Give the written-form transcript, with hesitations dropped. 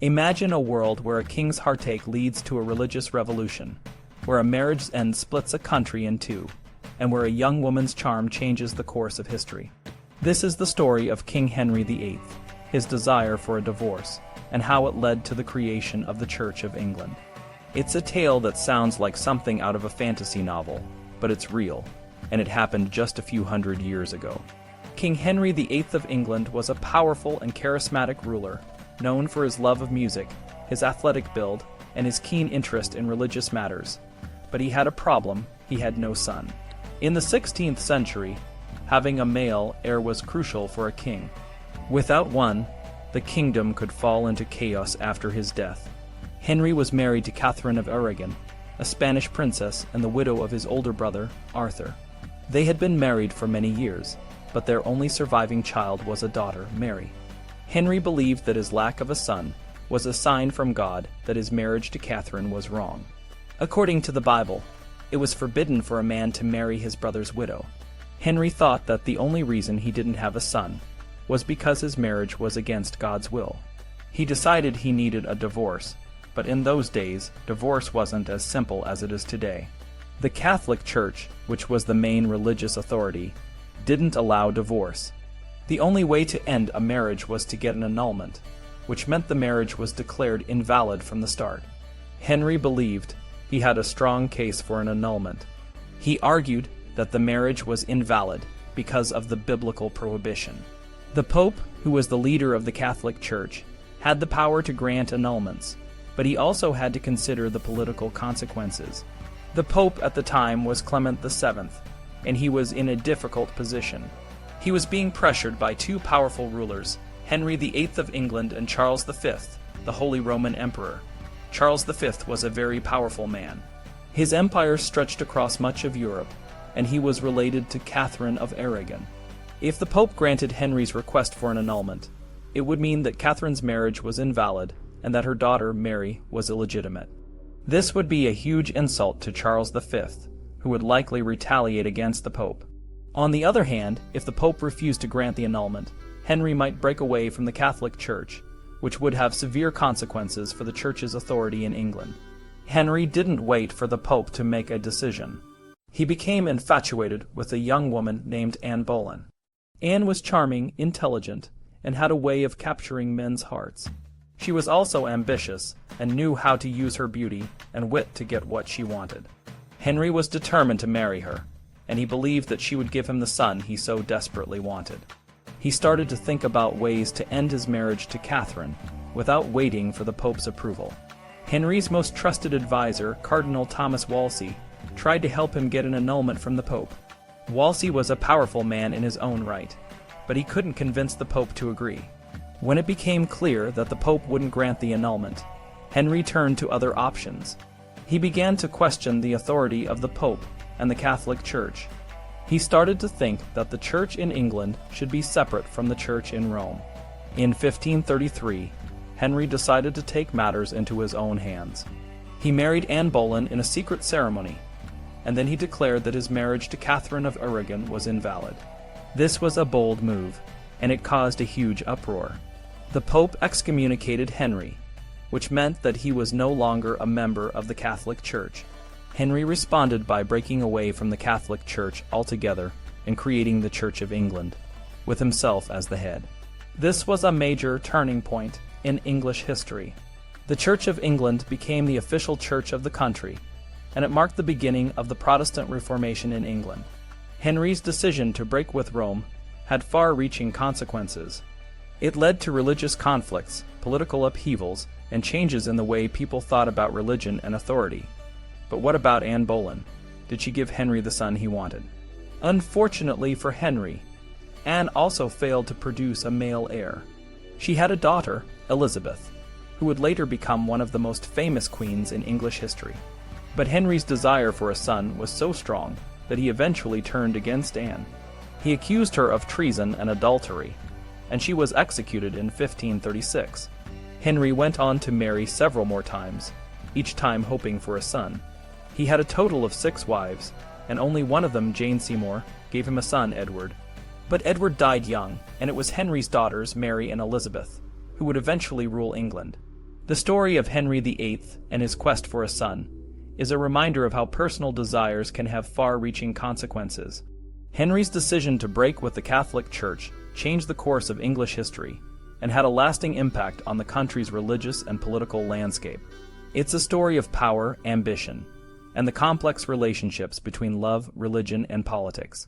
Imagine a world where a king's heartache leads to a religious revolution, where a marriage's end splits a country in two, and where a young woman's charm changes the course of history. This is the story of King Henry VIII, his desire for a divorce, and how it led to the creation of the Church of England. It's a tale that sounds like something out of a fantasy novel, but it's real, and it happened just a few hundred years ago. King Henry VIII of England was a powerful and charismatic ruler, known for his love of music, his athletic build, and his keen interest in religious matters. But he had a problem: he had no son. In the 16th century, having a male heir was crucial for a king. Without one, the kingdom could fall into chaos after his death. Henry was married to Catherine of Aragon, a Spanish princess and the widow of his older brother, Arthur. They had been married for many years, but their only surviving child was a daughter, Mary. Henry believed that his lack of a son was a sign from God that his marriage to Catherine was wrong. According to the Bible, it was forbidden for a man to marry his brother's widow. Henry thought that the only reason he didn't have a son was because his marriage was against God's will. He decided he needed a divorce, but in those days, divorce wasn't as simple as it is today. The Catholic Church, which was the main religious authority, didn't allow divorce. The only way to end a marriage was to get an annulment, which meant the marriage was declared invalid from the start. Henry believed he had a strong case for an annulment. He argued that the marriage was invalid because of the biblical prohibition. The Pope, who was the leader of the Catholic Church, had the power to grant annulments, but he also had to consider the political consequences. The Pope at the time was Clement VII, and he was in a difficult position. He was being pressured by two powerful rulers, Henry VIII of England and Charles V, the Holy Roman Emperor. Charles V was a very powerful man. His empire stretched across much of Europe, and he was related to Catherine of Aragon. If the Pope granted Henry's request for an annulment, it would mean that Catherine's marriage was invalid and that her daughter, Mary, was illegitimate. This would be a huge insult to Charles V, who would likely retaliate against the Pope. On the other hand, if the Pope refused to grant the annulment, Henry might break away from the Catholic Church, which would have severe consequences for the Church's authority in England. Henry didn't wait for the Pope to make a decision. He became infatuated with a young woman named Anne Boleyn. Anne was charming, intelligent, and had a way of capturing men's hearts. She was also ambitious and knew how to use her beauty and wit to get what she wanted. Henry was determined to marry her, and he believed that she would give him the son he so desperately wanted. He started to think about ways to end his marriage to Catherine without waiting for the Pope's approval. Henry's most trusted advisor, Cardinal Thomas Wolsey, tried to help him get an annulment from the Pope. Wolsey was a powerful man in his own right, but he couldn't convince the Pope to agree. When it became clear that the Pope wouldn't grant the annulment, Henry turned to other options. He began to question the authority of the Pope and the Catholic Church. He started to think that the Church in England should be separate from the Church in Rome. In 1533, Henry decided to take matters into his own hands. He married Anne Boleyn in a secret ceremony, and then he declared that his marriage to Catherine of Aragon was invalid. This was a bold move, and it caused a huge uproar. The Pope excommunicated Henry, which meant that he was no longer a member of the Catholic Church. Henry responded by breaking away from the Catholic Church altogether and creating the Church of England, with himself as the head. This was a major turning point in English history. The Church of England became the official church of the country, and it marked the beginning of the Protestant Reformation in England. Henry's decision to break with Rome had far-reaching consequences. It led to religious conflicts, political upheavals, and changes in the way people thought about religion and authority. But what about Anne Boleyn? Did she give Henry the son he wanted? Unfortunately for Henry, Anne also failed to produce a male heir. She had a daughter, Elizabeth, who would later become one of the most famous queens in English history. But Henry's desire for a son was so strong that he eventually turned against Anne. He accused her of treason and adultery, and she was executed in 1536. Henry went on to marry several more times, each time hoping for a son. He had a total of 6 wives, and only one of them, Jane Seymour, gave him a son, Edward. But Edward died young, and it was Henry's daughters, Mary and Elizabeth, who would eventually rule England. The story of Henry VIII and his quest for a son is a reminder of how personal desires can have far-reaching consequences. Henry's decision to break with the Catholic Church changed the course of English history and had a lasting impact on the country's religious and political landscape. It's a story of power, ambition, and the complex relationships between love, religion, and politics.